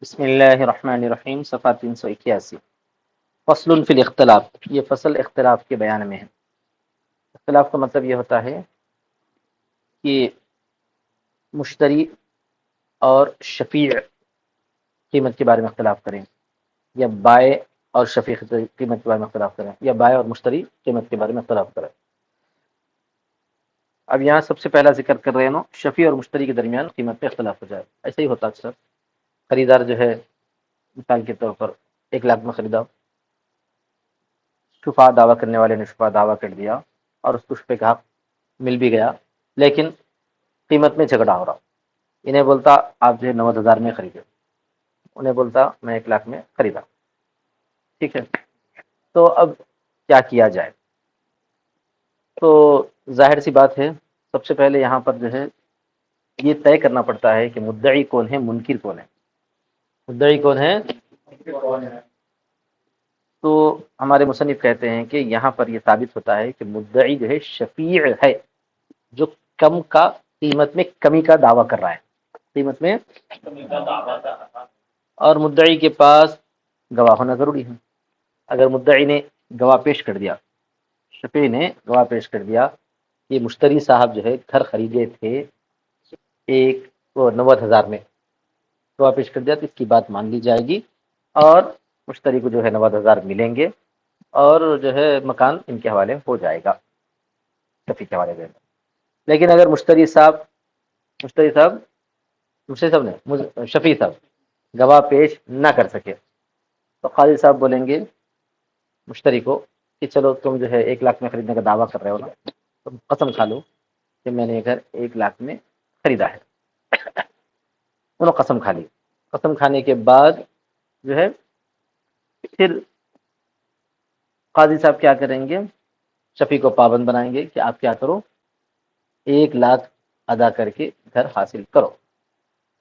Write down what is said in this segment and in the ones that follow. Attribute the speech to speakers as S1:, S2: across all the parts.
S1: بسم اللہ الرحمن الرحیم، صفحہ 381۔ فصل فی الاختلاف، یہ فصل اختلاف کے بیان میں ہے۔ اختلاف کا مطلب یہ ہوتا ہے کہ مشتری اور شفیع قیمت کے بارے میں اختلاف کریں، یا بائع اور شفیع قیمت کے بارے میں اختلاف کریں، یا بائع اور مشتری قیمت کے بارے میں اختلاف کریں۔ اب یہاں سب سے پہلا ذکر کر رہے ہیں شفیع اور مشتری کے درمیان قیمت پہ اختلاف ہو جائے۔ ایسا ہی ہوتا اکثر، خریدار جو ہے مثال کے طور پر 1 لاکھ میں خریدا، شفا دعویٰ کرنے والے نے شفا دعویٰ کر دیا اور اس کو شفے کا حق مل بھی گیا، لیکن قیمت میں جھگڑا ہو رہا۔ انہیں بولتا آپ جو ہے 90,000 میں خریدے، انہیں بولتا میں 1 لاکھ میں خریدا، ٹھیک ہے۔ تو اب کیا کیا جائے؟ تو ظاہر سی بات ہے، سب سے پہلے یہاں پر جو ہے یہ طے کرنا پڑتا ہے کہ مدعی کون ہے، منکر کون ہے۔ مدعی کون ہے؟ تو ہمارے مصنف کہتے ہیں کہ یہاں پر یہ ثابت ہوتا ہے کہ مدعی جو ہے شفیع ہے، جو کم کا قیمت میں کمی کا دعویٰ کر رہا ہے، قیمت میں، اور مدعی کے پاس گواہ ہونا ضروری ہے۔ اگر مدعی نے گواہ پیش کر دیا، شفیع نے گواہ پیش کر دیا کہ مشتری صاحب جو ہے گھر خریدے تھے 90,000 میں، گواہ پیش کر دیا تو اس کی بات مان لی جائے گی اور مشتری کو جو ہے 90,000 ملیں گے اور جو ہے مکان ان کے حوالے ہو جائے گا، شفیع کے حوالے دے گا۔ لیکن اگر مشتری صاحب نے شفیع صاحب گواہ پیش نہ کر سکے تو قاضی صاحب بولیں گے مشتری کو کہ چلو تم جو ہے 1 لاکھ میں خریدنے کا دعویٰ کر رہے ہو نا، تم قسم کھا لو کہ میں نے یہ گھر 1 لاکھ میں خریدا ہے۔ انہوں نے قسم کھا لی۔ قسم کھانے کے بعد جو ہے پھر قاضی صاحب کیا کریں گے، شفیع کو پابند بنائیں گے کہ آپ کیا کرو، 1 لاکھ ادا کر کے گھر حاصل کرو۔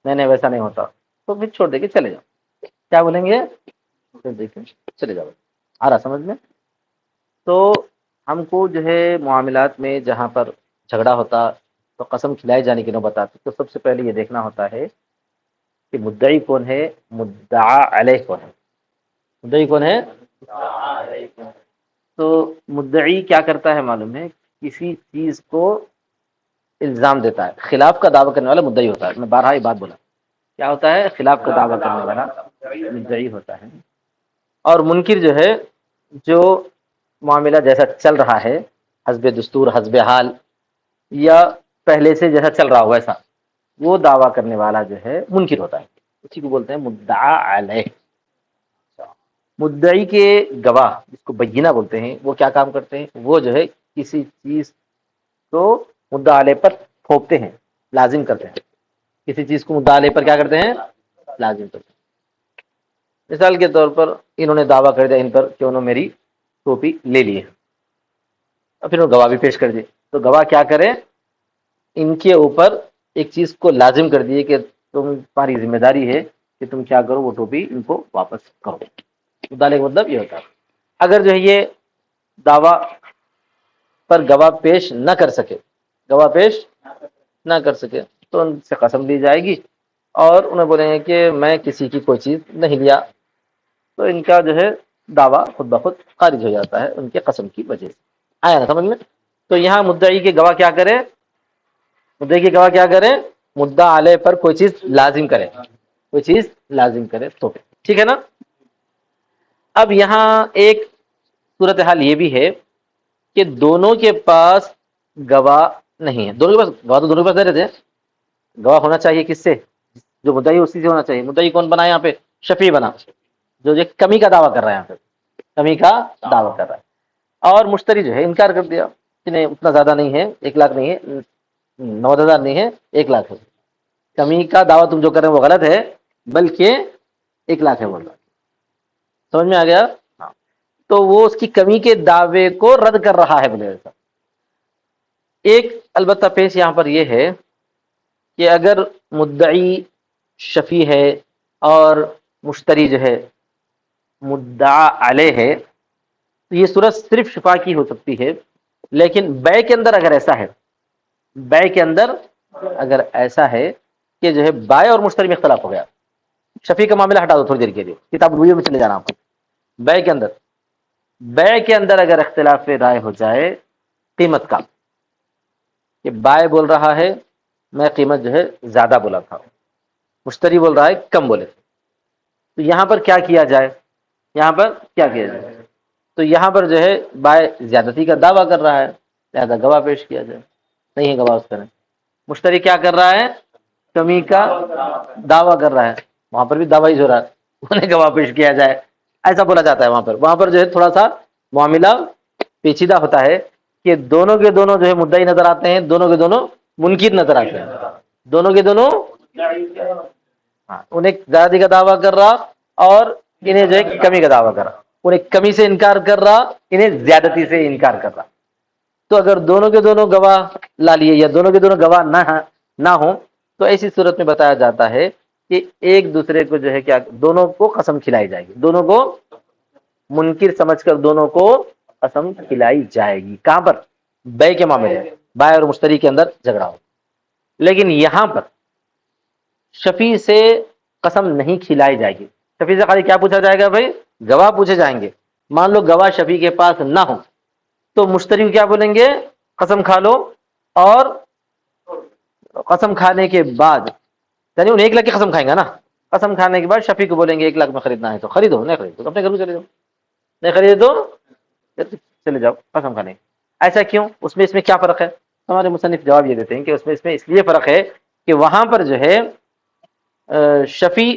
S1: نہیں ویسا نہیں ہوتا تو پھر چھوڑ دے کے چلے جاؤ۔ کیا بولیں گے؟ چھوڑ دے کے چلے جاؤ۔ آ رہا سمجھ میں؟ تو ہم کو جو ہے معاملات میں جہاں پر جھگڑا ہوتا تو قسم کھلائے جانے کی نوبت آتی، تو سب سے پہلے یہ دیکھنا ہوتا ہے کہ مدعی کون ہے، مدعا علیہ کون ہے۔ مدعی کون ہے؟ تو مدعی کیا کرتا ہے معلوم ہے، کسی چیز کو الزام دیتا ہے۔ خلاف کا دعویٰ کرنے والا مدعی ہوتا ہے، میں بارہا یہ بات بولا، کیا ہوتا ہے؟ خلاف کا دعویٰ کرنے والا مدعی ہوتا ہے۔ اور منکر جو ہے، جو معاملہ جیسا چل رہا ہے حسب دستور حسب حال یا پہلے سے جیسا چل رہا ہو ویسا، وہ دعویٰ کرنے والا جو ہے منکر ہوتا ہے، اسی کو بولتے ہیں مدعا علیہ۔ مدعی کے گواہ جس کو بینہ بولتے ہیں، وہ کیا کام کرتے ہیں؟ وہ جو ہے کسی چیز کو مدعا علیہ پر تھوپتے ہیں، لازم کرتے ہیں۔ کسی چیز کو مدعا علیہ پر کیا کرتے ہیں؟ لازم کرتے ہیں۔ مثال کے طور پر انہوں نے دعویٰ کر دیا ان پر کہ انہوں نے میری ٹوپی لے لی ہے، اور پھر وہ گواہ بھی پیش کر دی، تو گواہ کیا کرے؟ ان کے اوپر ایک چیز کو لازم کر دیے کہ تمہاری ذمہ داری ہے کہ تم کیا کرو، وہ ٹوپی ان کو واپس کرو۔ مدعا کا مطلب یہ ہوتا ہے۔ اگر جو ہے یہ دعویٰ پر گواہ پیش نہ کر سکے، گواہ پیش نہ کر سکے تو ان سے قسم لی جائے گی اور انہیں بولیں گے کہ میں کسی کی کوئی چیز نہیں لیا، تو ان کا جو ہے دعویٰ خود بخود خارج ہو جاتا ہے ان کے قسم کی وجہ سے۔ آیا نا سمجھ میں؟ تو یہاں مدعی کے گواہ کیا کرے؟ مدعی کے گواہ کیا کرے؟ مدعا علیہ پر کوئی چیز لازم کرے، کوئی چیز لازم کرے تو ٹھیک ہے نا۔ اب یہاں ایک صورتحال یہ بھی ہے کہ دونوں کے پاس گواہ نہیں ہے، دونوں کے پاس گواہ تو دونوں کے پاس نہیں رہتے، گواہ ہونا چاہیے کس سے؟ جو مدعی اسی سے ہونا چاہیے۔ مدعی کون بنا یہاں پہ؟ شفیع بنا، جو کمی کا دعویٰ کر رہا ہے، یہاں پہ کمی کا دعویٰ کر رہا ہے۔ اور مشتری جو ہے انکار کر دیا کہ نہیں اتنا زیادہ نہیں ہے، 1 لاکھ نہیں ہے، 90,000 نہیں ہے، 1 لاکھ ہے۔ کمی کا دعویٰ تم جو کر رہے ہیں وہ غلط ہے، بلکہ 1 لاکھ ہے بول رہا۔ سمجھ میں آ گیا؟ ہاں۔ تو وہ اس کی کمی کے دعوے کو رد کر رہا ہے بولے ایسا۔ ایک البتہ پیش یہاں پر یہ ہے کہ اگر مدعی شفیع ہے اور مشتری جو ہے مدعا علیہ ہے تو یہ صورت صرف شفا کی ہو سکتی ہے، لیکن بیع کے اندر اگر ایسا ہے، بیع کے اندر اگر ایسا ہے کہ جو ہے بائع اور مشتری میں اختلاف ہو گیا، شفیع کا معاملہ ہٹا دو تھوڑی دیر کے لیے، کتاب البیوع میں چلے جانا آپ کو. بے کے اندر اگر اختلاف رائے ہو جائے قیمت کا، کہ بائے بول رہا ہے میں قیمت جو ہے زیادہ بولا تھا، مشتری بول رہا ہے کم بولے تھے، تو یہاں پر کیا کیا جائے؟ یہاں پر کیا کیا جائے؟ تو یہاں پر جو ہے بائے زیادتی کا دعویٰ کر رہا ہے، لہذا گواہ پیش کیا جائے. نہیں ہے گواہ اس طرح. مشتری کیا کر رہا ہے؟ کمی کا دعویٰ کر رہا ہے، وہاں پر بھی دعویٰ ہی ہو رہا ہے، انہیں گواہ پیش کیا جائے، ایسا بولا جاتا ہے. وہاں پر جو ہے تھوڑا سا معاملہ پیچیدہ ہوتا ہے کہ دونوں کے دونوں جو ہے مدعی نظر آتے ہیں، دونوں کے دونوں منکر نظر آتے ہیں، دونوں کے دونوں انہیں زیادتی کا دعویٰ کر رہا اور انہیں جو ہے کمی کا دعویٰ کر رہا، انہیں کمی سے انکار کر رہا، انہیں زیادتی سے انکار کر رہا. تو اگر دونوں کے دونوں گواہ لا لیے یا دونوں کے دونوں گواہ نہ ہوں تو ایسی صورت میں بتایا جاتا ہے کہ ایک دوسرے کو جو ہے کیا، دونوں کو قسم کھلائی جائے گی، دونوں کو منکر سمجھ کر دونوں کو قسم کھلائی جائے گی. کہاں پر؟ بے کے معاملے میں، بائے اور مشتری کے اندر جھگڑا ہو. لیکن یہاں پر شفیع سے قسم نہیں کھلائی جائے گی. شفیع سے خالی کیا پوچھا جائے گا؟ بھائی گواہ پوچھے جائیں گے. مان لو گواہ شفیع کے پاس نہ ہو تو مشتری کو کیا بولیں گے؟ قسم کھا لو. اور قسم کھانے کے بعد یعنی انہیں 1 لاکھ کی قسم کھائیں گا نا، قسم کھانے کے بعد شفیع کو بولیں گے 1 لاکھ میں خریدنا ہے تو خریدو، نہیں خریدو تو اپنے گھر کو چلے جاؤ، نہیں خریدے تو چلے جاؤ قسم کھانے. ایسا کیوں؟ اس میں کیا فرق ہے؟ ہمارے مصنف جواب یہ دیتے ہیں کہ اس میں اس لیے فرق ہے کہ وہاں پر جو ہے شفیع،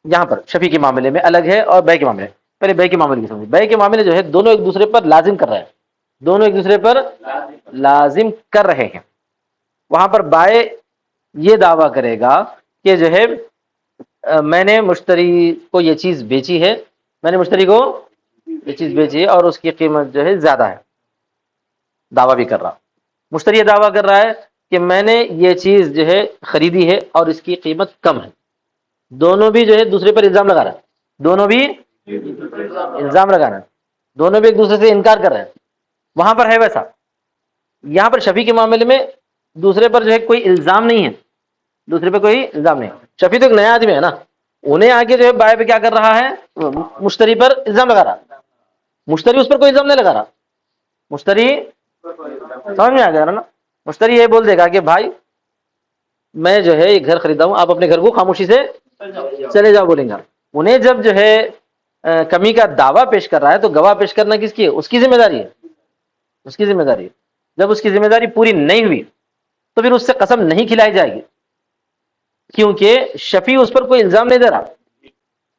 S1: یہاں پر شفیع کے معاملے میں الگ ہے اور بے کے معاملے. پہلے بے کے معاملے کی سمجھ. بے کے معاملے جو ہے دونوں ایک دوسرے پر لازم کر رہے ہیں، دونوں ایک دوسرے پر لازم کر رہے ہیں. وہاں پر بائے یہ دعویٰ کرے گا کہ جو ہے میں نے مشتری کو یہ چیز بیچی ہے، میں نے مشتری کو یہ چیز بیچی ہے اور اس کی قیمت جو ہے زیادہ ہے، دعویٰ بھی کر رہا. مشتری یہ دعویٰ کر رہا ہے کہ میں نے یہ چیز جو ہے خریدی ہے اور اس کی قیمت کم ہے. دونوں بھی جو ہے دوسرے پر الزام لگا رہا ہے، دونوں بھی الزام لگا رہے ہیں، دونوں بھی ایک دوسرے سے انکار کر رہے ہیں. وہاں پر ہے ویسا. یہاں پر شفیع کے معاملے میں دوسرے پر جو ہے کوئی الزام نہیں ہے، دوسرے پہ کوئی الزام نہیں. شفیع تو ایک نیا آدمی ہے نا، انہیں آگے جو ہے بائے پہ کیا کر رہا ہے؟ مشتری پر الزام لگا رہا. مشتری اس پر کوئی الزام نہیں لگا رہا. مشتری سمجھ میں آ گیا نا. مشتری یہ بول دے گا کہ بھائی میں جو ہے یہ گھر خریدا ہوں، آپ اپنے گھر کو خاموشی سے چلے جاؤ بولیں گا. انہیں جب جو ہے کمی کا دعویٰ پیش کر رہا ہے تو گواہ پیش کرنا کس کی ہے؟ اس کی ذمہ داری ہے، اس کی ذمہ داری ہے. جب اس کی ذمہ داری پوری نہیں ہوئی تو پھر اس سے قسم نہیں کھلائی جائے گی، کیونکہ شفیع اس پر کوئی الزام نہیں دے رہا،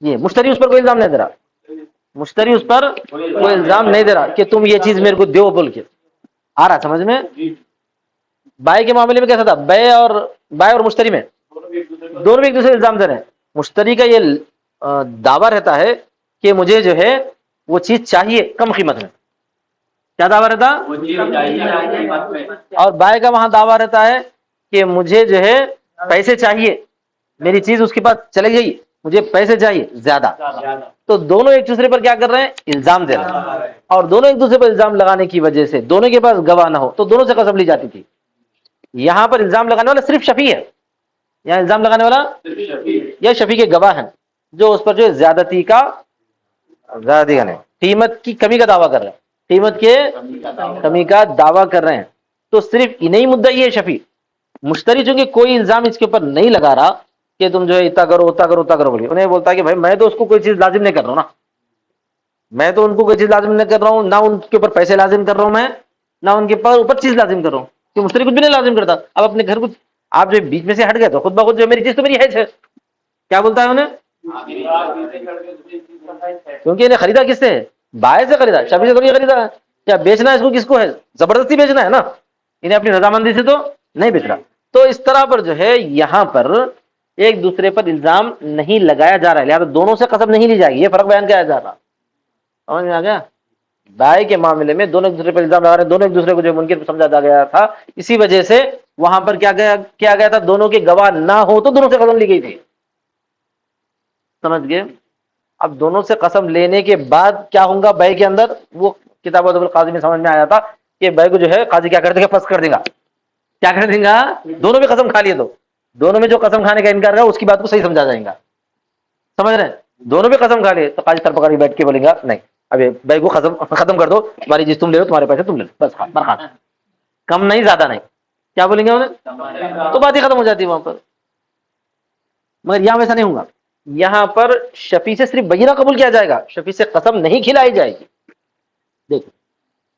S1: یہ مشتری اس پر کوئی الزام نہیں دے رہا، مشتری اس پر کوئی الزام نہیں دے رہا کہ تم یہ چیز میرے کو دو بول کے. آ رہا سمجھ میں؟ بائے کے معاملے میں کیسا تھا؟ بائے اور مشتری میں دونوں بھی ایک دوسرے الزام دے رہے ہیں. مشتری کا یہ دعویٰ رہتا ہے کہ مجھے جو ہے وہ چیز چاہیے کم قیمت میں. کیا دعویٰ رہتا؟ اور بائے کا وہاں دعویٰ رہتا ہے کہ مجھے جو ہے پیسے چاہیے، میری چیز اس کے پاس چلی گئی، مجھے پیسے چاہیے زیادہ. تو دونوں ایک دوسرے پر کیا کر رہے ہیں؟ الزام دے رہے ہیں. اور دونوں ایک دوسرے پر الزام لگانے کی وجہ سے دونوں کے پاس گواہ نہ ہو تو دونوں سے قسم لی جاتی تھی. یہاں پر الزام لگانے والا صرف شفیع ہے، یہاں الزام لگانے والا یہ شفیع کے گواہ ہیں جو اس پر جو زیادتی کا قیمت کی کمی کا دعویٰ کر رہے ہیں، قیمت کے کمی کا دعویٰ کر رہے ہیں. تو صرف انہیں مدعی ہے شفیع. مشتری چونکہ کوئی الزام اس کے اوپر نہیں لگا رہا کہ تم جو ہے اتنا کرو اتنا کرو اتنا کرو بولیے، انہیں بولتا ہے کہ بھائی میں تو اس کو کوئی چیز لازم نہیں کر رہا ہوں نا، میں تو ان کو کوئی چیز لازم نہیں کر رہا ہوں، نہ ان کے اوپر پیسے لازم کر رہا ہوں میں، نہ ان کے اوپر چیز لازم کر رہا ہوں، کہ مشتری کچھ بھی نہیں لازم کرتا. اب اپنے گھر کو آپ جو بیچ میں سے ہٹ گئے تو خود بخود جو میری چیز تو میری ہے. کیا بولتا ہے انہیں؟ کیونکہ انہیں خریدا کس سے ہے؟ بائے سے خریدا، شفیع سے تھوڑی خریدا ہے. کیا بیچنا ہے اس کو کس کو ہے؟ زبردستی بیچنا ہے نا، انہیں اپنی رضامندی سے تو نہیں بیچ رہا. تو اس طرح پر جو ہے یہاں پر ایک دوسرے پر الزام نہیں لگایا جا رہا ہے، لہٰذا دونوں سے قسم نہیں لی جائے گی. یہ فرق بیان کیا جا رہا، سمجھ میں آ گیا؟ بائے کے معاملے میں دونوں ایک دوسرے پر الزام لگا رہے ہیں، دونوں ایک دوسرے کو جو منکر سمجھا گیا تھا، اسی وجہ سے وہاں پر کیا گیا تھا؟ دونوں کے گواہ نہ ہو تو دونوں سے قسم لی گئی تھی. سمجھ گئے؟ اب دونوں سے قسم لینے کے بعد کیا ہوں گا بے کے اندر؟ وہ کتاب القاضی میں سمجھ میں آیا تھا کہ بے کو جو ہے قاضی کیا کر دے گا؟ فسخ کر دے گا. کیا کر دیں گا؟ دونوں بھی قسم کھا لیے تو دونوں میں جو قسم کھانے کا انکار کرا اس کی بات کو صحیح سمجھا جائے گا. سمجھ رہے ہیں؟ دونوں بھی قسم کھا لیے تو قاضی سر پکڑ کے بیٹھ کے بولیں گا نہیں، ابھی بھائی کو ختم کر دو، تمہاری چیز تم لے لو، تمہارے پیسے تم لے لو، بس برخاست، کم نہیں زیادہ نہیں. کیا بولیں گے انہیں؟ تو بات ہی ختم ہو جاتی ہے وہاں پر. مگر یہاں ویسا نہیں ہوگا. یہاں پر شفیع سے صرف بینہ قبول کیا جائے گا، شفیع سے قسم نہیں کھلائی جائے گی. دیکھ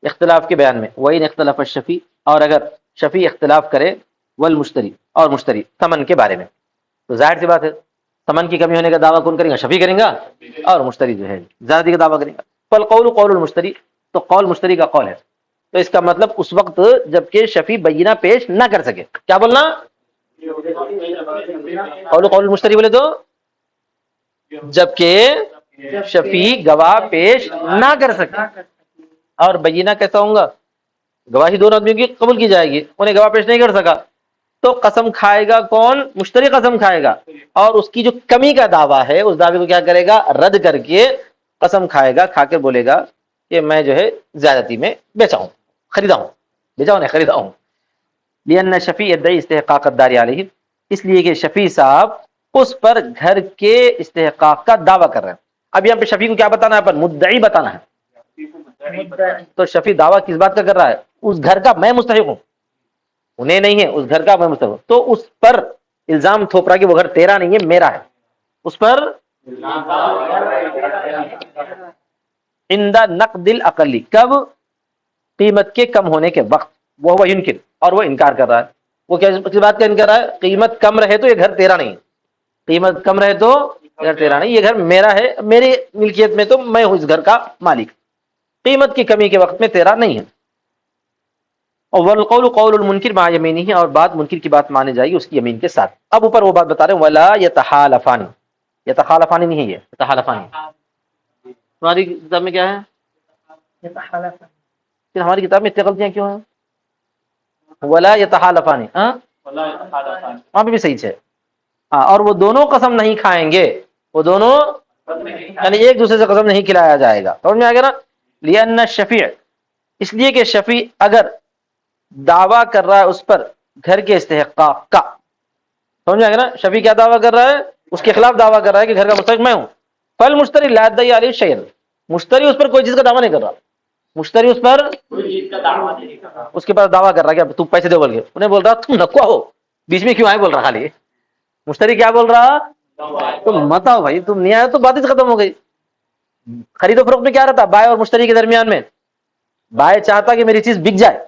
S1: اختلاف کے بیان میں وَإِنْ اخْتَلَفَ الشَّفِيعُ، اور اگر شفیع اختلاف کرے والمشتری، اور مشتری ثمن کے بارے میں، تو ظاہر سی بات ہے ثمن کی کمی ہونے کا دعویٰ کون کرے گا؟ شفیع کریں گا، اور مشتری جو ہے زیادتی کا دعویٰ کرے گا. فالقول قول المشتری، تو قول مشتری کا قول ہے. تو اس کا مطلب اس وقت جب کہ شفیع بینہ پیش نہ کر سکے. کیا بولنا؟ قول المشتری بولے تو جب کہ شفیع گواہ پیش نہ کر سکے. اور بینہ کیسا ہوں گا؟ گواہی دونوں آدمیوں کی قبول کی جائے گی، انہیں گواہ پیش نہیں کر سکا تو قسم کھائے گا کون؟ مشتری قسم کھائے گا، اور اس کی جو کمی کا دعویٰ ہے اس دعوے کو کیا کرے گا؟ رد کر کے قسم کھائے گا، کھا کے بولے گا کہ میں جو ہے زیادتی میں بیچا ہوں، خریدا ہوں، بیچا ہوں نہیں خریدا ہوں. لأن شفیع یدعی استحقاق الدار علیہ، اس لیے کہ شفیع صاحب اس پر گھر کے استحقاق کا دعویٰ کر رہے ہیں. اب یہاں پہ شفیع کو کیا بتانا ہے؟ پر مدعی بتانا ہے. تو شفیع دعویٰ کس بات کا کر رہا ہے؟ اس گھر کا میں مستحق ہوں، انہیں نہیں ہے، اس گھر کا میں مستحق ہوں. تو اس پر الزام تھوپ رہا کہ وہ گھر تیرا نہیں ہے میرا ہے. اس پر عند نقد الاقلی، کب؟ قیمت کے کم ہونے کے وقت. وہ ينکر، اور وہ انکار کر رہا ہے. وہ کس بات کا انکار ہے؟ قیمت کم رہے تو یہ گھر تیرا نہیں، قیمت کم رہے تو گھر تیرا نہیں، یہ گھر میرا ہے، میری ملکیت میں تو میں ہوں اس گھر کا مالک، قیمت کی کمی کے وقت میں تیرا نہیں ہے. والقول قول المنکر مع یمینہ، اور بات منکر کی بات مانے جائے گی اس کی یمین کے ساتھ. اب اوپر وہ بات بتا رہے ہیں ولا یتحالفان، یتحالفان نہیں ہے، یہ یتحالفان. تمہاری کتاب میں کیا ہے؟ پھر ہماری کتاب میں اتنی غلطیاں کیوں ہیں؟ ولا یتحالفان، ہاں وہاں پہ بھی صحیح ہے. ہاں، اور وہ دونوں قسم نہیں کھائیں گے، وہ دونوں یعنی ایک دوسرے سے قسم نہیں کھلایا جائے گا. سمجھ میں آ گیا نا؟ لأن الشفیع، اس لیے کہ شفیع اگر دعویٰ کر رہا ہے اس پر گھر کے استحقاق کا، سمجھ میں آ گیا نا؟ شفیع کیا دعویٰ کر رہا ہے؟ اس کے خلاف دعویٰ کر رہا ہے کہ گھر کا مستحق میں ہوں. فالمشتری لا يدعي علیہ شیئا، مشتری اس پر کوئی چیز کا دعویٰ نہیں کر رہا، مشتری اس پر اس کے پاس دعویٰ کر رہا ہے کہ تو پیسے دے بول کے، انہیں بول رہا تم نکوا ہو، بیچ میں کیوں آئے بول رہا. خالی مشتری کیا بول رہا؟ تم مت آؤ بھائی، تم نہیں آئے تو بات ہی ختم ہو گئی. خرید و فروخت میں کیا رہتا؟ بائے اور مشتری کے درمیان میں بائے چاہتا کہ میری چیز بک جائے،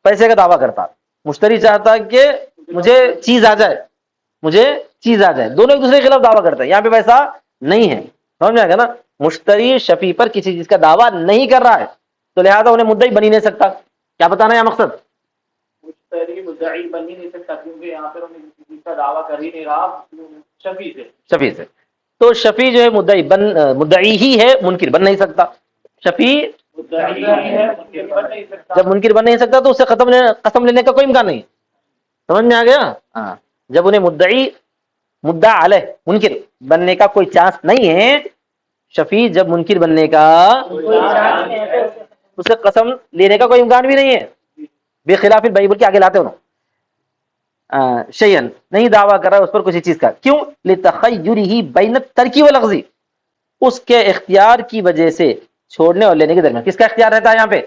S1: پیسے کا دعویٰ کرتا، مشتری چاہتا کہ مجھے چیز آ جائے، مجھے چیز آ جائے. دونوں ایک دوسرے کے خلاف دعویٰ کرتے ہیں. یہاں پہ ویسا نہیں ہے. سمجھ میں آ گیا نا؟ مشتری شفیع پر کسی چیز کا دعویٰ نہیں کر رہا ہے تو لہذا انہیں مدعی بن ہی نہیں سکتا. کیا بتانا ہے یہ مقصد؟ مشتری مدعی بن ہی نہیں سکتا کیونکہ یہاں پر انہیں کسی چیز کا دعویٰ کر ہی نہیں رہا شفیع سے. تو شفیع جو ہے مدعی ہی ہے، منکر بن نہیں سکتا. شفیع جب منکر بن نہیں سکتا تو اس سے قسم لینے کا کوئی امکان نہیں. سمجھ میں آ گیا؟ ہاں، جب انہیں مدعا علیہ منکر بننے کا کوئی چانس نہیں ہے، شفیع جب منکر بننے کا اس سے قسم لینے کا کوئی امکان بھی نہیں ہے. بخلاف البیع، بول کے آگے لاتے انہوں شیئن، نہیں دعویٰ کر رہا ہے اس پر کسی چیز کا. کیوں؟ لتخیرہ بین الترک واللغو، اس کے اختیار کی وجہ سے چھوڑنے اور لینے کے درمیان. کس کا اختیار رہتا ہے یہاں پہ؟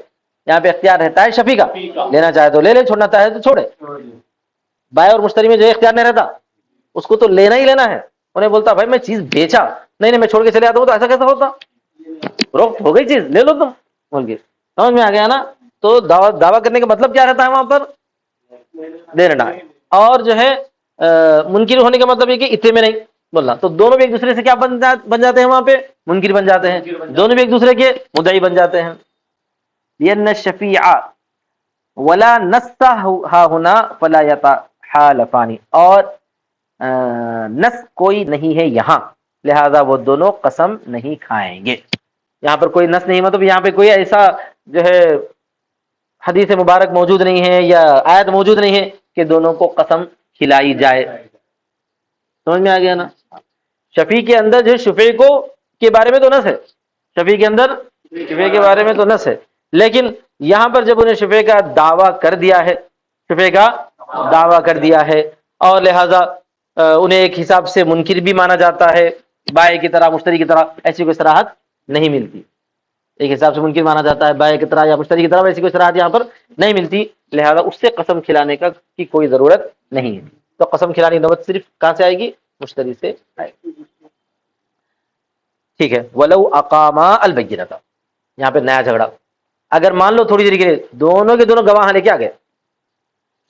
S1: یہاں پہ اختیار رہتا ہے شفیع کا، لینا چاہے تو لے لے، چھوڑنا چاہے تو چھوڑے. بائے اور مشتری میں جو اختیار نہیں رہتا، اس کو تو لینا ہی لینا ہے. انہیں بولتا بھائی میں چیز بیچا نہیں، میں چھوڑ کے چلے آتا ہوں، تو ایسا کیسا ہوتا؟ روک ہو گئی، چیز لے لو تم بول کے. سمجھ میں آ گیا نا؟ تو دعویٰ کرنے کا مطلب کیا رہتا ہے وہاں پر؟ لینا. اور جو ہے منکر ہونے کا مطلب یہ کہ اتنے میں نہیں بولنا. تو دونوں بھی ایک دوسرے سے کیا بن جاتے ہیں وہاں پہ؟ منکر بن جاتے ہیں. دونوں بھی ایک دوسرے کے مدعی بن جاتے ہیں. لأن الشفیع ولا نص ہا ہونا فلا یتحالفان، اور نص کوئی نہیں ہے یہاں، لہذا وہ دونوں قسم نہیں کھائیں گے. یہاں پر کوئی نص نہیں، مطلب یہاں پہ کوئی ایسا جو ہے حدیث مبارک موجود نہیں ہے یا آیت موجود نہیں ہے کہ دونوں کو قسم کھلائی جائے. سمجھ میں آ گیا نا؟ شفیع کے اندر جو شفیع کو کے بارے میں تو نص ہے، شفیع کے اندر شفیع کے بارے میں تو نص ہے، لیکن یہاں پر جب انہیں شفیع کا دعویٰ کر دیا ہے، شفیع کا دعویٰ کر دیا ہے، اور لہذا انہیں ایک حساب سے منکر بھی مانا جاتا ہے، بائے کی طرح مشتری کی طرح ایسی کوئی صراحت نہیں ملتی. ایک حساب سے منکر مانا جاتا ہے بائے کی طرح یا مشتری کی طرح، ویسی کوئی صراحت یہاں پر نہیں ملتی، لہذا اس سے قسم کھلانے کی کوئی ضرورت نہیں ہے. تو قسم کھلانے کی نوبت صرف کہاں سے آئے گی؟ مشتری سے آئے گی. ٹھیک ہے. ولو اقاما البینۃ، یہاں پہ نیا جھگڑا. اگر مان لو تھوڑی دیر کے لیے دونوں کے دونوں گواہ لے کے آ گئے،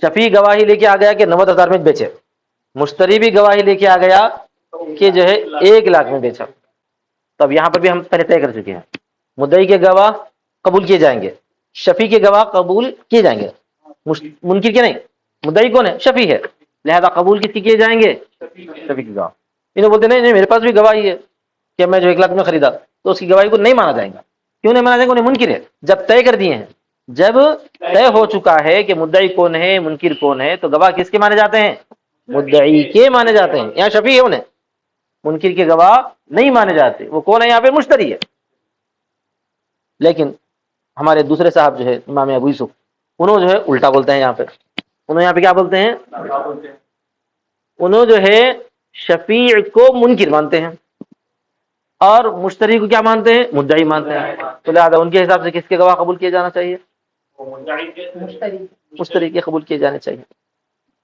S1: شفیع گواہی لے کے آ گیا کہ 90,000 میں بیچے، مشتری بھی گواہی لے کے آ گیا کہ جو ہے 1,00,000 میں بیچا. تب یہاں پر بھی ہم پہلے طے کر چکے ہیں مدعی کے گواہ قبول کیے جائیں گے، شفیع کے گواہ قبول کیے جائیں گے. منکر کے نہیں. مدعی کون ہے؟ شفیع ہے، لہذا قبول کس کی کیے جائیں گے؟ شفیع کی گواہ. انہوں بولتے نہیں میرے پاس بھی گواہی ہے کہ میں جو 1,00,000 میں خریدا، تو اس کی گواہی کو نہیں مانا جائے گا. کیوں نہیں مانا جائے گا؟ انہیں منکر ہے. جب طے کر دیے ہیں، جب طے ہو چکا ہے کہ مدعی کون ہے منکر کون ہے، تو گواہ کس کے مانے جاتے ہیں؟ مدعی کے مانے جاتے ہیں. یہاں شفیع ہے، انہیں منکر کے گواہ نہیں مانے جاتے. وہ کون ہے یہاں پہ؟ مشتری ہے. لیکن ہمارے دوسرے صاحب جو ہے امام ابو یوسف، انہوں جو ہے الٹا بولتے ہیں. یہاں پہ انہوں یہاں پہ کیا بولتے ہیں؟ انہوں جو ہے شفیع کو منکر مانتے ہیں اور مشتری کو کیا مانتے ہیں؟ مدعی مانتے ہیں. تو لہٰذا ان کے حساب سے کس کے گواہ قبول کیے جانا چاہیے؟ مشتری کے قبول کیے جانے چاہیے.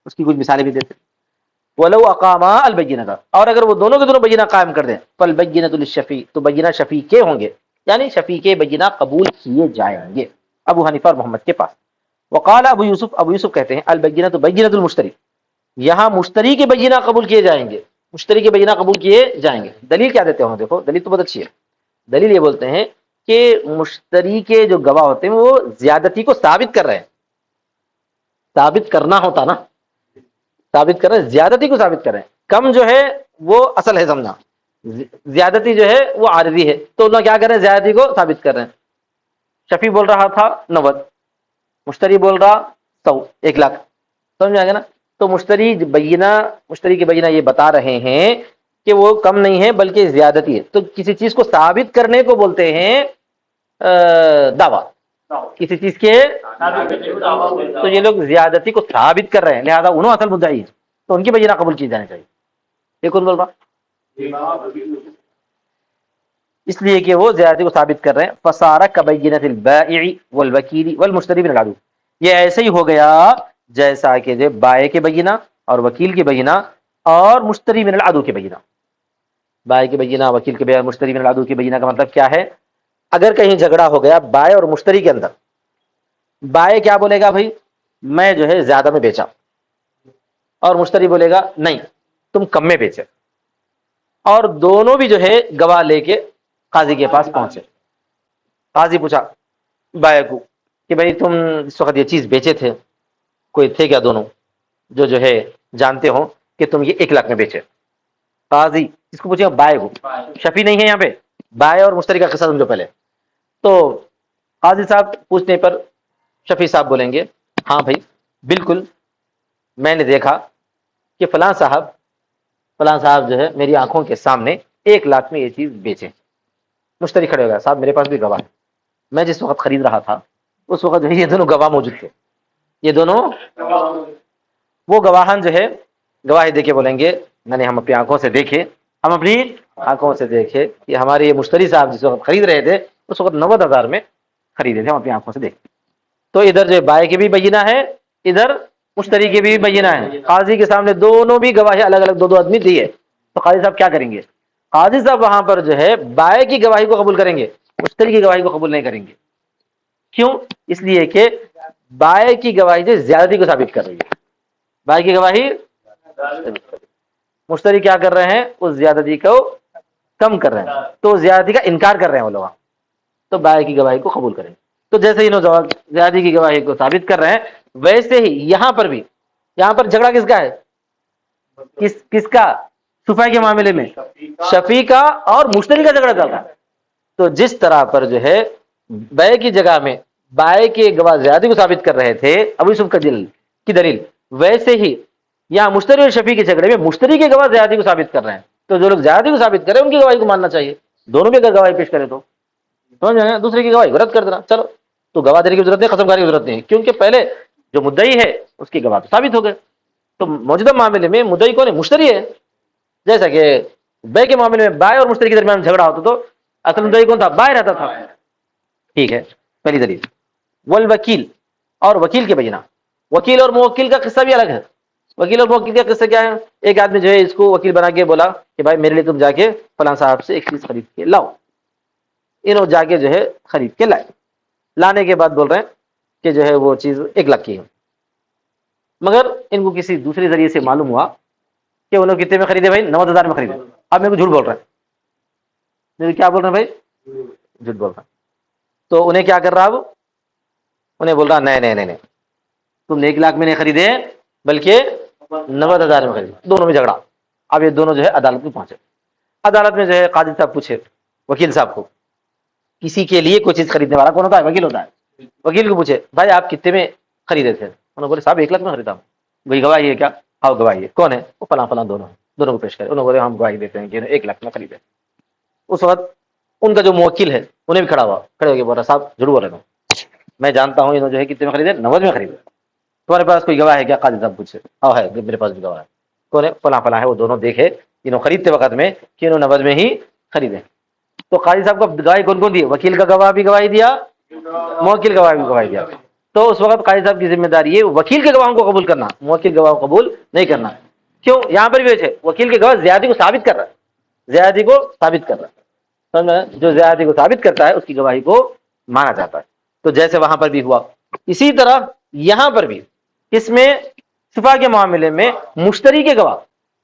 S1: اس کی کچھ مثالیں بھی دیتے. ولو اقاما البینۃ، اور اگر وہ دونوں کے دونوں بینہ قائم کر دیں، فالبینۃ للشفیع، تو بینہ شفیع کے ہوں گے، یعنی شفیع کے بینہ قبول کیے جائیں گے. ابو حنیفہ اور محمد کے پاس. وقال ابو یوسف، ابو یوسف کہتے ہیں البینۃ بینۃ المشتری، یہاں مشتری کے بینہ قبول کیے جائیں گے، مشتری کے بینہ قبول کیے جائیں گے. دلیل کیا دیتے ہوں؟ دیکھو دلیل تو بہت اچھی ہے. دلیل یہ بولتے ہیں کہ مشتری کے جو گواہ ہوتے ہیں وہ زیادتی کو ثابت کر رہے ہیں. ثابت کرنا ہوتا نا، ثابت کر رہے ہیں، زیادتی کو ثابت کر رہے ہیں. کم جو ہے وہ اصل ہے سمجھنا، زیادتی جو ہے وہ عارضی ہے. تو اللہ کیا کر رہے ہیں؟ زیادتی کو ثابت کر رہے ہیں. شفیع بول رہا تھا 90، مشتری بول رہا 100، 1,00,000. سمجھ میں آ گیا نا؟ تو مشتری کے بینہ یہ بتا رہے ہیں کہ وہ کم نہیں ہے بلکہ زیادتی ہے. تو کسی چیز کو ثابت کرنے کو بولتے ہیں دعویٰ. کسی چیز کے تو یہ لوگ زیادتی کو ثابت کر رہے ہیں، لہذا انہوں اصل مدعی ہے، تو ان کی بینہ قبول کی جانے چاہیے. یہ کون بول رہا؟ اس لیے کہ وہ زیادتی کو ثابت کر رہے ہیں. فصار کبینۃ البائع والوکیل والمشتری من العدو، یہ ایسے ہی ہو گیا جیسا کہ جو بائع کے بینہ اور وکیل کے بینہ اور مشتری من العدو کے بینہ. بائع کے بینہ، وکیل کے بینہ، مشتری من العدو کے بینہ کا مطلب کیا ہے؟ اگر کہیں جھگڑا ہو گیا بائع اور مشتری کے اندر، بائع کیا بولے گا؟ بھائی میں جو ہے زیادہ میں بیچا، اور مشتری بولے گا نہیں تم کم میں بیچے. اور دونوں بھی جو ہے گواہ لے کے قاضی کے پاس پہنچے. قاضی پوچھا بائع کو کہ بھائی تم اس وقت یہ چیز بیچے تھے، کوئی تھے کیا دونوں جو ہے جانتے ہو کہ تم یہ 1,00,000 میں بیچے؟ قاضی اس کو پوچھے گا بائع کو، شفیع نہیں ہے یہاں پہ. بائع اور مشتری کا قصہ سمجھو پہلے. تو قاضی صاحب پوچھنے پر شفیع صاحب بولیں گے ہاں بھائی بالکل میں نے دیکھا کہ فلاں صاحب جو ہے میری آنکھوں کے سامنے 1,00,000 میں یہ چیز بیچے. مشتری کھڑے ہو گیا صاحب میرے پاس بھی گواہ ہے، میں جس وقت خرید رہا تھا اس وقت یہ دونوں گواہ موجود تھے. یہ دونوں وہ گواہان جو ہے گواہی دے کے بولیں گے میں نے ہم اپنی آنکھوں سے دیکھے، ہم اپنی آنکھوں سے دیکھے کہ ہمارے یہ مشتری صاحب جس وقت خرید رہے تھے اس وقت 90,000 میں خریدے تھے، ہم اپنی آنکھوں سے دیکھے. تو ادھر جو بائع کے بھی بینہ ہے، ادھر مشتری کے بھی بینہ ہے. قاضی کے سامنے دونوں بھی گواہی الگ الگ دو آدمی دیے. تو قاضی صاحب کیا کریں گے؟ قاضی صاحب وہاں پر جو ہے بائع کی گواہی کو قبول کریں گے، مشتری کی گواہی کو قبول نہیں کریں گے. کیوں؟ اس لیے کہ بائع کی گواہی جو زیادتی کو ثابت کر رہی ہے، بائع کی گواہی. مشتری کیا کر رہے ہیں؟ اس زیادتی کو کم کر رہے ہیں، تو زیادتی کا انکار کر رہے ہیں وہ لوگ، تو بائع کی گواہی کو قبول کریں. تو جیسے انہوں زیادتی کی گواہی کو ثابت کر رہے ہیں، ویسے ہی یہاں پر بھی، یہاں پر جھگڑا کس کا ہے؟ کس کا؟ شفیع کے معاملے میں شفیع کا اور مشتری کا جھگڑا چل رہا ہے. تو جس طرح پر جو ہے بائع کی جگہ میں بائع کے گواہ زیادتی کو ثابت کر رہے تھے ابو یوسف کی دلیل، ویسے ہی یہاں مشتری اور شفیع کے جھگڑے میں مشتری کے گواہ زیادتی کو ثابت کر رہے ہیں. تو جو لوگ زیادتی کو ثابت کریں ان کی گواہی کو ماننا چاہیے. دونوں بھی اگر گواہی پیش کرے تو سمجھ میں آیا؟ دوسرے کی گواہی رد کر دینا. چلو تو گواہ دینے کی ضرورت نہیں، قسم کھانے کی ضرورت نہیں، کیونکہ پہلے جو مدعی ہے اس کی گواہ تو ثابت ہو گئے. تو موجودہ معاملے میں مدعی کون ہے؟ مشتری ہے. جیسا کہ بے کے معاملے میں بائے اور مشتری کے درمیان جھگڑا ہوتا تو اصل مدعی کون تھا؟ بائے رہتا تھا. ٹھیک ہے، پہلی دلیل. والوکیل، اور وکیل کے بینہ. وکیل اور موکل کا قصہ بھی الگ ہے. وکیل اور موکل کا قصہ کیا ہے؟ ایک آدمی جو ہے اس کو وکیل بنا کے بولا کہ بھائی میرے لیے تم جا کے فلاں صاحب سے ایک چیز خرید کے لاؤ. انہوں جا کے جو ہے خرید کے لائے. لانے کے بعد بول رہے ہیں کہ جو ہے وہ چیز 1 لاکھ کی ہے، مگر ان کو کسی دوسرے ذریعے سے معلوم ہوا کہ انہوں کتنے میں خریدے بھائی؟ 90,000 میں خریدے. اب میرے کو جھوٹ بول رہے ہیں. کیا بول رہے ہیں بھائی؟ جھوٹ بول رہے ہیں. تو انہیں کیا کر رہا؟ اب انہیں بول رہا نہیں نہیں نہیں نہیں، تم نے 1 لاکھ میں نہیں خریدے بلکہ 90,000 میں خریدے. دونوں میں جھگڑا. اب یہ دونوں جو ہے عدالت میں پہنچے. عدالت میں جو ہے قاضی صاحب پوچھے وکیل صاحب کو، کسی کے لیے کوئی چیز خریدنے والا کون ہوتا ہے؟ وکیل ہوتا ہے. وکیل کو پوچھے بھائی آپ کتنے میں خریدے تھے؟ انہوں نے بولے صاحب 1 لاکھ میں خریدا ہوں. بھائی گواہی ہے کیا؟ ہاں گواہی ہے. کون ہے؟ وہ فلاں فلاں دونوں ہیں. دونوں کو پیش کرے. انہوں نے بولے ہم گواہی دیتے ہیں کہ 1 لاکھ میں خریدے. اس وقت ان کا جو موکل ہے انہیں بھی کھڑا ہوا، کھڑے ہو کے بول رہا صاحب جھوٹ بول رہے ہوں، میں جانتا ہوں انہوں جو ہے کتنے میں خریدے؟ 90 میں خریدے. تمہارے پاس کوئی گواہ ہے کیا؟ قاضی صاحب پوچھے. ہاں ہے، میرے پاس بھی گواہ ہے. کون ہے؟ فلاں فلاں ہے. وہ دونوں دیکھے انہوں خریدتے وقت میں کہ انہوں 90 میں ہی خریدے. تو قاضی صاحب کو گواہی کون کون دی؟ وکیل کا گواہ بھی گواہی دیا، موکل گواہ بھی گواہی دیا. تو اس وقت قاضی صاحب کی ذمہ داری ہے وکیل کے گواہوں کو قبول کرنا، موکل گواہ کو قبول نہیں کرنا. کیوں؟ یہاں پر بھی ہے وکیل کے گواہ زیادتی کو ثابت کر رہا ہے، زیادتی کو ثابت کر رہا ہے. سمجھا؟ جو زیادتی کو ثابت کرتا ہے اس کی گواہی کو مانا جاتا ہے. تو جیسے وہاں پر بھی ہوا، اسی طرح یہاں پر بھی اس میں شفا کے معاملے میں مشتری کے گواہ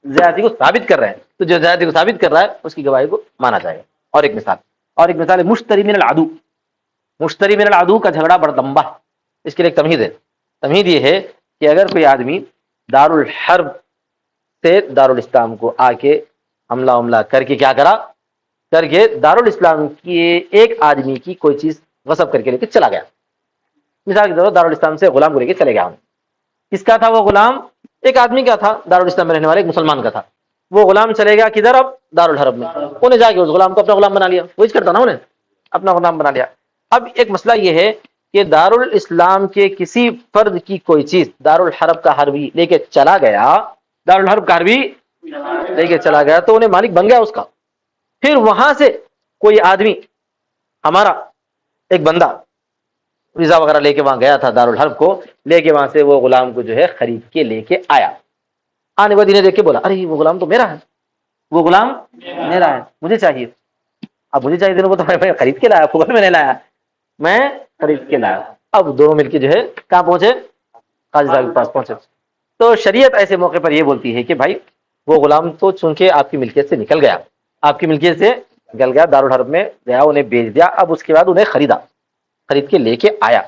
S1: زیادتی کو ثابت کر رہے ہیں، تو جو زیادتی کو ثابت کر رہا ہے اس کی گواہی کو مانا جائے گا. اور ایک مثال ہے مشتری من العدو. مشتری من العدو کا جھگڑا بڑا لمبا ہے، اس کے لیے ایک تمہید ہے. تمہید یہ ہے کہ اگر کوئی آدمی دارالحرب سے دارالاسلام کو آ کے حملہ کر کے کیا کرا، کر کے دارالاسلام کی ایک آدمی کی کوئی چیز غصب کر کے لے کے چلا گیا. مثال کے طور پر دارالاسلام سے غلام کو لے کے چلے گیا. کس کا تھا وہ غلام؟ ایک آدمی کا تھا، دارالاسلام میں رہنے والے ایک مسلمان کا تھا. وہ غلام چلے گیا کدھر؟ اب دارالحرب میں. انہیں جا کے اس غلام کو اپنا غلام بنا لیا. وہی کرتا نا، انہیں اپنا غلام بنا لیا. اب ایک مسئلہ یہ ہے کہ دارالاسلام کے کسی فرد کی کوئی چیز دارالحرب کا حربی لے کے چلا گیا، دارالحرب کا حربی لے کے چلا گیا تو انہیں مالک بن گیا اس کا. پھر وہاں سے کوئی آدمی ہمارا ایک بندہ ویزا وغیرہ لے کے وہاں گیا تھا دارالحرب کو، لے کے وہاں سے وہ غلام کو جو ہے خرید کے لے کے آیا. آنے والے دن دیکھ کے بولا ارے وہ غلام تو میرا ہے، وہ غلام میرا ہے، مجھے چاہیے. اب مجھے چاہیے دونوں کو تو میں خرید کے لایا، فوراً میں نے لایا، میں خرید کے لایا. اب دونوں مل کے جو ہے کہاں پہنچے؟ قاضی صاحب کے پاس پہنچے. تو شریعت ایسے موقع پر یہ بولتی ہے کہ بھائی وہ غلام تو چونکہ آپ کی ملکیت سے نکل گیا، آپ کی ملکیت سے نکل گیا، دارالحرب میں گیا، انہیں بیچ دیا. اب اس کے بعد انہیں خرید کے لے کے آیا.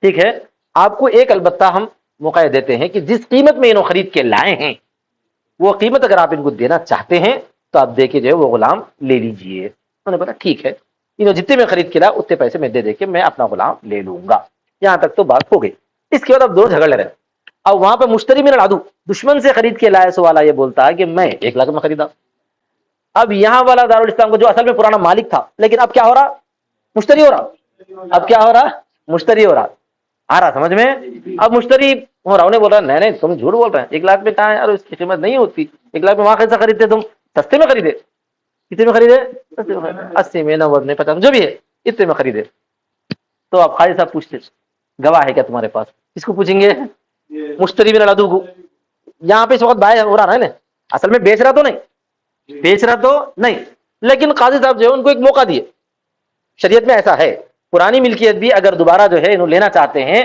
S1: ٹھیک ہے، آپ کو ایک البتہ ہم موقع دیتے ہیں کہ جس قیمت میں انہوں خرید کے لائے ہیں وہ قیمت اگر آپ ان کو دینا چاہتے ہیں تو آپ دے کے جو ہے وہ غلام لے لیجئے. انہوں نے بولا ٹھیک ہے، انہوں جتنے میں خرید کے لایا اتنے پیسے میں دے کے میں اپنا غلام لے لوں گا. یہاں تک تو بات ہو گئی. اس کے بعد اب دونوں جھگڑ لے رہے. اب وہاں پہ مشتری من العدو، دشمن سے خرید کے لائے سو والا یہ بولتا ہے کہ میں 1 لاکھ میں خریدا. اب یہاں والا دارالاسلام کو جو اصل میں پرانا مالک تھا، لیکن اب کیا ہو رہا؟ مشتری ہو رہا. اب کیا ہو رہا؟ مشتری ہو رہا. آ رہا سمجھ میں؟ اب مشتری ہو رہا. انہیں بول رہا نہیں نہیں تم جھوٹ بول رہے ہیں، 1 لاکھ میں کہاں ہے، اور اس کی قیمت نہیں ہوتی. 1 لاکھ میں وہاں کیسا خریدتے تم؟ سستے میں خریدے. کتنے میں خریدے؟ 80 میں، 90 میں، 50 جو بھی ہے اتنے میں خریدے. تو آپ قاضی صاحب پوچھتے گواہ ہے کیا تمہارے پاس؟ کس کو پوچھیں گے؟ مشتری من العدو کو. یہاں پہ اس وقت بائع ہو رہا ہے نا، اصل میں بیچ رہا تو نہیں، لیکن قاضی صاحب جو ہے ان کو ایک موقع دیے. شریعت میں ایسا ہے، پرانی ملکیت بھی اگر دوبارہ جو ہے انہوں لینا چاہتے ہیں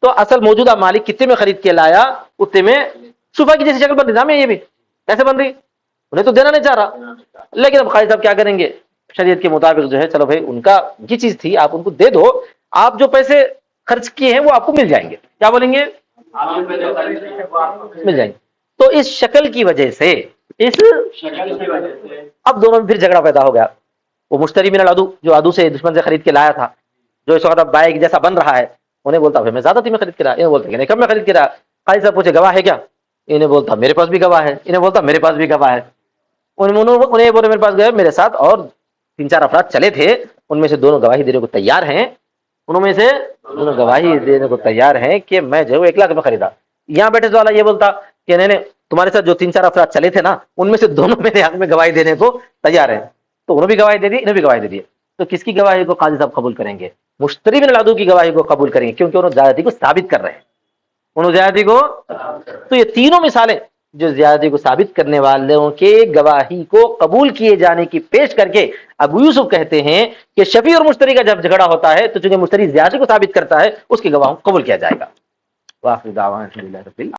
S1: تو اصل موجودہ مالک کتنے میں خرید کے لایا اتنے میں. صوفہ کی جیسی شکل پر نظام ہے یہ بھی. کیسے بن رہی؟ انہیں تو دینا نہیں چاہ رہا، لیکن اب قاضی صاحب کیا کریں گے؟ شریعت کے مطابق جو ہے چلو بھائی ان کا یہ چیز تھی آپ ان کو دے دو، آپ جو پیسے خرچ کیے ہیں وہ آپ کو مل جائیں گے. کیا بولیں گے؟ مل جائیں گے. تو اس شکل کی وجہ سے اب دونوں میں پھر جھگڑا پیدا ہو گیا. وہ مشتری من العدو جو عدو سے دشمن سے خرید کے لایا تھا، جو اس وقت اب بائع جیسا بن رہا ہے، انہیں بولتا میں زیادہ میں خرید کے لایا. انہیں بولتا کہ کم میں خرید کے لایا. قاضی صاحب پوچھے گواہ ہے کیا؟ انہیں بولتا میرے پاس بھی گواہ ہے. انہیں بولتا میرے پاس بھی گواہ ہے. انہیں بولے میرے پاس گئے، میرے ساتھ اور 3-4 افراد چلے تھے، ان میں سے دونوں گواہی دینے کو تیار ہیں، انہوں میں سے گواہی دینے کو تیار ہیں کہ میں جو 1 لاکھ میں خریدا. یہاں بیٹھے والا یہ بولتا کہ نہیں نہیں تمہارے ساتھ جو 3-4 افراد چلے تھے نا، ان میں سے دونوں میرے حق میں گواہی دینے کو تیار ہیں، تو انہوں بھی گواہی دے دی، انہیں بھی گواہی دے دی، تو کس کی گواہی کو قاضی صاحب قبول کریں گے؟ مشتری بن العدو کی گواہی کو قبول کریں گے، کیونکہ انہوں زیادتی کو ثابت کر رہے ہیں، انہوں زیادتی کو. تو یہ تینوں مثالیں جو زیادتی کو ثابت کرنے والوں کے گواہی کو قبول کیے جانے کی پیش کر کے ابو یوسف کہتے ہیں کہ شفیع اور مشتری کا جب جھگڑا ہوتا ہے تو چونکہ مشتری زیادتی کو ثابت کرتا ہے، اس کی گواہ قبول کیا جائے گا. واخر دعوانا الحمدللہ رب العالمین.